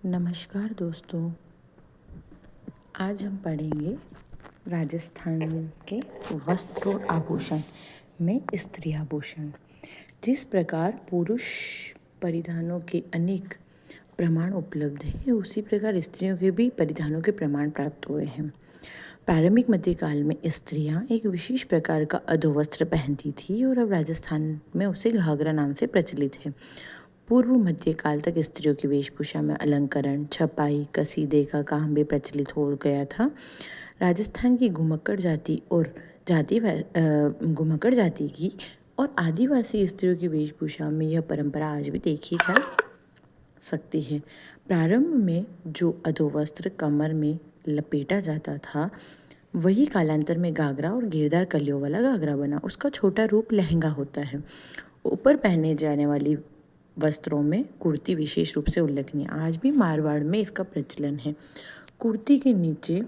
नमस्कार दोस्तों। आज हम पढ़ेंगे राजस्थान के वस्त्र और आभूषण में स्त्री आभूषण। जिस प्रकार पुरुष परिधानों के अनेक प्रमाण उपलब्ध हैं, उसी प्रकार स्त्रियों के भी परिधानों के प्रमाण प्राप्त हुए हैं। प्रारंभिक मध्यकाल में स्त्रियां एक विशेष प्रकार का अधोवस्त्र पहनती थी और अब राजस्थान में उसे घाघरा नाम से प्रचलित है। पूर्व मध्यकाल तक स्त्रियों की वेशभूषा में अलंकरण, छपाई, कसीदे का काम भी प्रचलित हो गया था। राजस्थान की घुमक्कड़ जाति की और आदिवासी स्त्रियों की वेशभूषा में यह परंपरा आज भी देखी जा सकती है। प्रारंभ में जो अधोवस्त्र कमर में लपेटा जाता था, वही कालांतर में घाघरा और घेरदार कलियों वाला घाघरा बना। उसका छोटा रूप लहंगा होता है। ऊपर पहने जाने वाली वस्त्रों में कुर्ती विशेष रूप से उल्लेखनीय। आज भी मारवाड़ में इसका प्रचलन है। कुर्ती के नीचे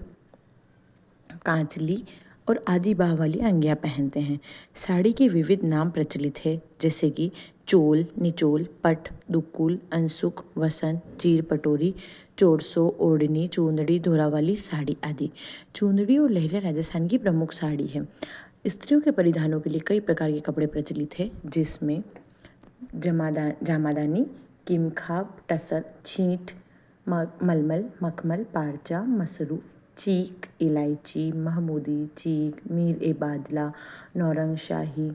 कांचली और आधी बाह वाली अंगियां पहनते हैं। साड़ी के विविध नाम प्रचलित है, जैसे कि चोल, निचोल, पट, दुक्कुल, अनसुक, वसन, चीर पटोरी, चोरसो, ओढ़नी, चूंदड़ी, धोरावाली साड़ी आदि। चूंदड़ी और लहरिया राजस्थान की प्रमुख साड़ी है। स्त्रियों के परिधानों के लिए कई प्रकार के कपड़े प्रचलित है, जिसमें जामादानी, किमखाब, टसर, छींट, मलमल, मखमल, पारचा, मसरू, चीक, इलायची, महमूदी, चीक, मीर ए बादला, नौरंग शाही,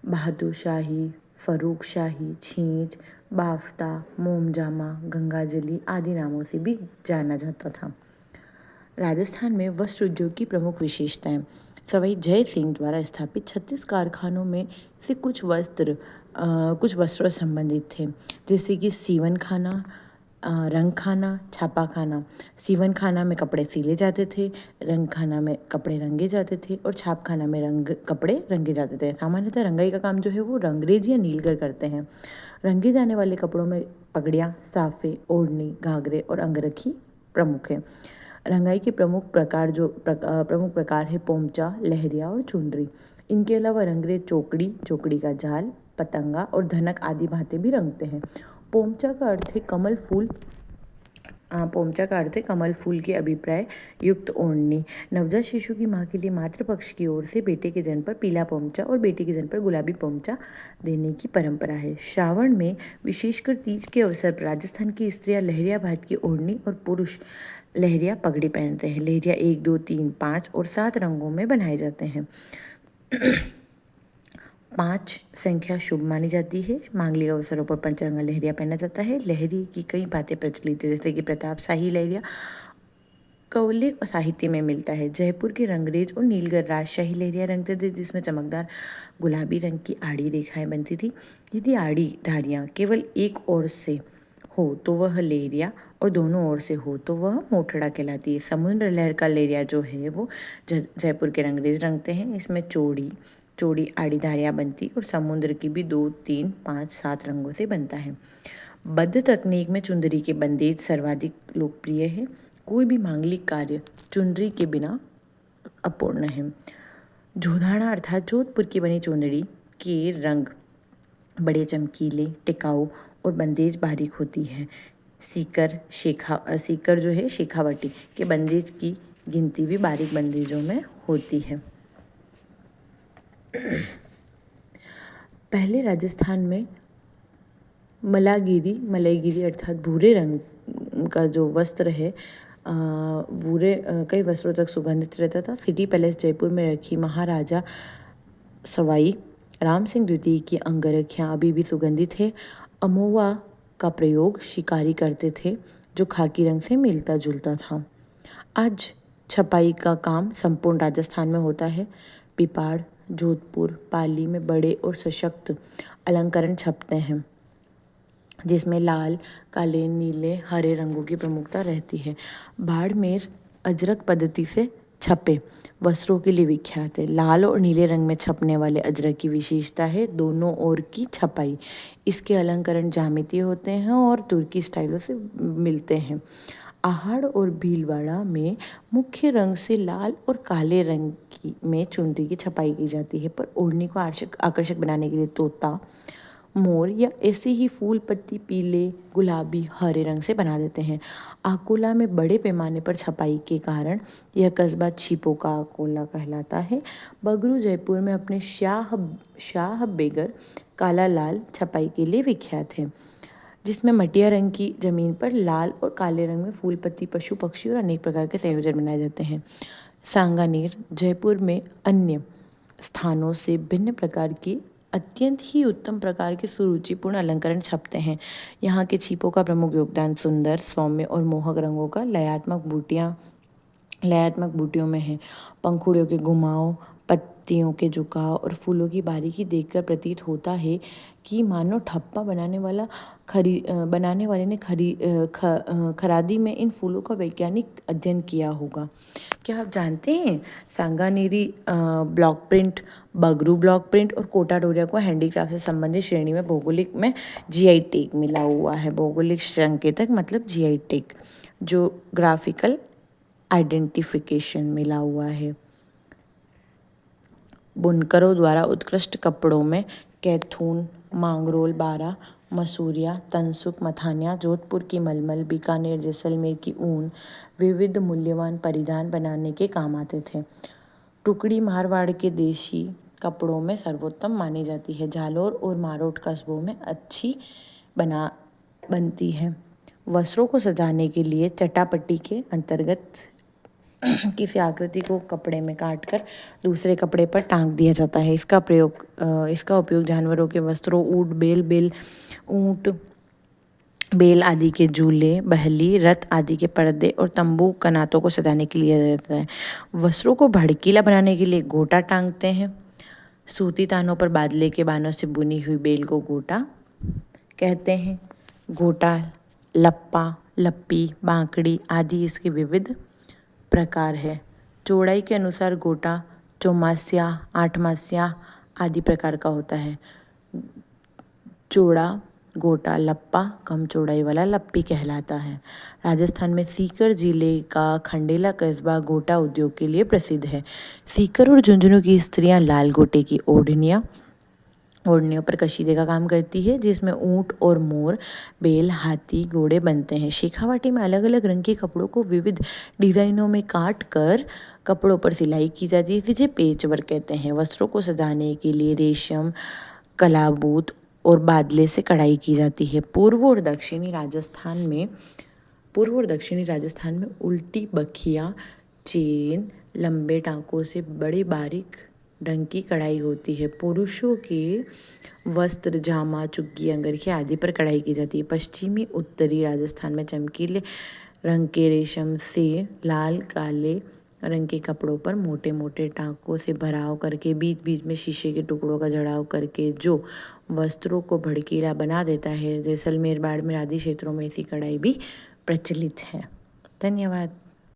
बहादुर शाही, फरूक शाही, छींट, बाफ्ता, मोमजामा, गंगाजली आदि नामों से भी जाना जाता था। राजस्थान में वस्त्र उद्योग की प्रमुख विशेषताएं। सवाई जय सिंह द्वारा स्थापित 36 कारखानों में से कुछ वस्त्रों से संबंधित थे, जैसे कि सीवन खाना, रंग खाना, छापा खाना। सीवन खाना में कपड़े सिले जाते थे, रंग खाना में कपड़े रंगे जाते थे और छाप खाना में कपड़े रंगे जाते थे। सामान्यतः रंगाई का काम जो है वो रंगरेज या नीलगर करते हैं। रंगे जाने वाले कपड़ों में पगड़ियाँ, साफे, ओढ़नी, घाघरे और अंगरखी प्रमुख है। रंगाई के प्रमुख प्रकार है पोमचा, लहरिया और चुनरी। इनके अलावा रंगरेज चौकड़ी, चौकड़ी का जाल, पतंगा और धनक आदि भांति भी रंगते हैं। पोमचा का अर्थ है कमल फूल के अभिप्राय युक्त ओढ़नी। नवजात शिशु की मां के लिए मातृपक्ष की ओर से बेटे के जन्म पर पीला पोमचा और बेटी के जन्म पर गुलाबी पोमचा देने की परंपरा है। श्रावण में विशेषकर तीज के अवसर पर राजस्थान की स्त्रियां लहरिया भात की ओढ़नी और पुरुष लहरिया पगड़ी पहनते हैं। लहरिया 1, 2, 3, 5 और 7 रंगों में बनाए जाते हैं। 5 संख्या शुभ मानी जाती है। मांगलिक अवसरों पर पंचरंगा लहरिया पहना जाता है। लहरी की कई बातें प्रचलित है, जैसे कि प्रताप शाही लहरिया कौलिक साहित्य में मिलता है। जयपुर के रंगरेज और नीलगर राजशाही लहरिया रंगते थे, जिसमें चमकदार गुलाबी रंग की आड़ी रेखाएं बनती थी। यदि आड़ी धारियां केवल एक ओर से हो तो वह लहरिया और दोनों ओर से हो तो वह मोठड़ा कहलाती है। समुद्र लहर का लहरिया जो है वो जयपुर के रंगरेज रंगते हैं। इसमें चौड़ी आड़ी धारियां बनती और समुद्र की भी 2, 3, 5, 7 रंगों से बनता है। बद्ध तकनीक में चुंदरी के बंदेज सर्वाधिक लोकप्रिय है। कोई भी मांगलिक कार्य चुनरी के बिना अपूर्ण है। जोधाना अर्थात जोधपुर की बनी चुंदड़ी के रंग बड़े चमकीले, टिकाऊ और बंदेज बारीक होती है। सीकर जो है शेखावटी के बंदेज की गिनती भी बारीक बंदेजों में होती है। पहले राजस्थान में मलईगिरी अर्थात भूरे रंग का जो वस्त्र है, कई वस्त्रों तक सुगंधित रहता था। सिटी पैलेस जयपुर में रखी महाराजा सवाई राम सिंह द्वितीय की अंगरखियाँ अभी भी सुगंधित है। अमोवा का प्रयोग शिकारी करते थे, जो खाकी रंग से मिलता जुलता था। आज छपाई का काम संपूर्ण राजस्थान में होता है। पिपाड़, जोधपुर, पाली में बड़े और सशक्त अलंकरण छपते हैं, जिसमें लाल, काले, नीले, हरे रंगों की प्रमुखता रहती है। बाड़मेर अजरक पद्धति से छपे वस्त्रों के लिए विख्यात है। लाल और नीले रंग में छपने वाले अजरक की विशेषता है दोनों ओर की छपाई। इसके अलंकरण ज्यामितीय होते हैं और तुर्की स्टाइलों से मिलते हैं। आहड़ और भीलवाड़ा में मुख्य रंग से लाल और काले रंग में चुनरी की छपाई की जाती है, पर ओढ़नी को आकर्षक बनाने के लिए तोता, मोर या ऐसे ही फूल पत्ती पीले, गुलाबी, हरे रंग से बना देते हैं। अकोला में बड़े पैमाने पर छपाई के कारण यह कस्बा छिपों का अकोला कहलाता है। बगरू जयपुर में अपने शाह बेगर काला लाल छपाई के लिए विख्यात है, जिसमें मटिया रंग की जमीन पर लाल और काले रंग में फूल पत्ती, पशु पक्षी और अनेक प्रकार के संयोजन बनाए जाते हैं। सांगानेर जयपुर में अन्य स्थानों से भिन्न प्रकार के अत्यंत ही उत्तम प्रकार के सुरुचिपूर्ण अलंकरण छपते हैं। यहाँ के छिपों का प्रमुख योगदान सुंदर, सौम्य और मोहक रंगों का लयात्मक बूटियों में है। पंखुड़ियों के घुमाव, पत्तियों के झुकाव और फूलों की बारीकी देखकर प्रतीत होता है कि मानो ठप्पा बनाने वाले ने खरादी में इन फूलों का वैज्ञानिक अध्ययन किया होगा। क्या आप जानते हैं Sanganeri block print, Bagru block print और कोटा डोरिया को हैंडीक्राफ्ट से संबंधित श्रेणी में भौगोलिक में जीआई टैग मिला हुआ है। भौगोलिक संकेतक मतलब जीआई टैग, जो ग्राफिकल आइडेंटिफिकेशन मिला हुआ है। बुनकरों द्वारा उत्कृष्ट कपड़ों में कैथून, मांगरोल, बारा, मसूरिया, तनसुक, मथानिया, जोधपुर की मलमल, बीकानेर, जैसलमेर की ऊन विविध मूल्यवान परिधान बनाने के काम आते थे। टुकड़ी मारवाड़ के देशी कपड़ों में सर्वोत्तम मानी जाती है। जालौर और मारोट कस्बों में अच्छी बनती है। वस्त्रों को सजाने के लिए चटापट्टी के अंतर्गत किसी आकृति को कपड़े में काटकर दूसरे कपड़े पर टांग दिया जाता है। इसका उपयोग जानवरों के वस्त्रों, ऊंट बेल आदि के झूले, बहली, रथ आदि के पर्दे और तंबू कनातों को सजाने के लिए किया जाता है। वस्त्रों को भड़कीला बनाने के लिए गोटा टांगते हैं। सूती तानों पर बादले के बानों से बुनी हुई बेल को गोटा कहते हैं। गोटा, लप्पा, लप्पी, बांकड़ी आदि इसके विविध प्रकार है। चौड़ाई के अनुसार गोटा चौमासिया, 8 मासिया आदि प्रकार का होता है। चौड़ा गोटा लप्पा कम चौड़ाई वाला लप्पी कहलाता है। राजस्थान में सीकर जिले का खंडेला कस्बा गोटा उद्योग के लिए प्रसिद्ध है। सीकर और झुंझुनू की स्त्रियां लाल गोटे की ओढ़नियों पर कशीदे का काम करती है, जिसमें ऊंट और मोर, बेल, हाथी, घोड़े बनते हैं। शेखावाटी में अलग अलग रंग के कपड़ों को विविध डिजाइनों में काट कर कपड़ों पर सिलाई की जाती है, जिसे पेच वर्क कहते हैं। वस्त्रों को सजाने के लिए रेशम, कलाबूत और बादले से कढ़ाई की जाती है। पूर्व और दक्षिणी राजस्थान में उल्टी बखिया, चेन, लंबे टांकों से बड़ी बारीक ढंग की कढ़ाई होती है। पुरुषों के वस्त्र, जामा, चुग्गी, अंगरखी आदि पर कढ़ाई की जाती है। पश्चिमी उत्तरी राजस्थान में चमकीले रंग के रेशम से लाल काले रंग के कपड़ों पर मोटे मोटे टांकों से भराव करके बीच बीच में शीशे के टुकड़ों का जड़ाव करके जो वस्त्रों को भड़कीला बना देता है। जैसलमेर, बाड़मेर आदि क्षेत्रों में ऐसी कढ़ाई भी प्रचलित है। धन्यवाद।